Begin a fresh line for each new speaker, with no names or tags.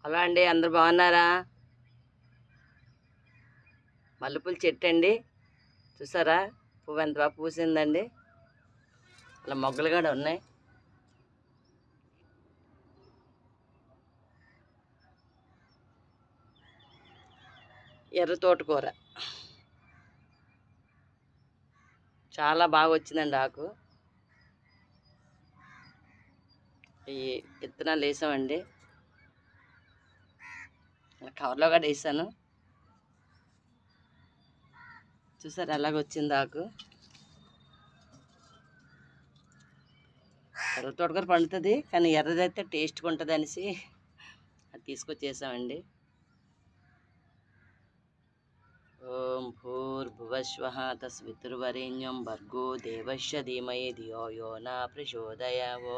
Hello అండి, అందరు బాగున్నారా? మల్లెపూల చెట్టు అండి, చూసారా పువ్వు ఎంత బాగా పూసిందండి. అలా మొగ్గలు కూడా ఉన్నాయి. ఎర్ర తోటకూర చాలా బాగా వచ్చిందండి. ఆకు ఈ విత్తనాలు వేసామండి, కవర్లో కూడా వేసాను. చూసారు ఎలాగొచ్చింది ఆకు. ఎర్ర తోటకూర పండుతుంది, కానీ ఎర్రదైతే టేస్ట్గా ఉంటుంది అనేసి అది తీసుకొచ్చేసామండి. ఓం భూర్భువస్వః తస్వితుర్వరేణ్యం భర్గో దేవస్య ధీమహి ధియో యో న ప్రచోదయాత్.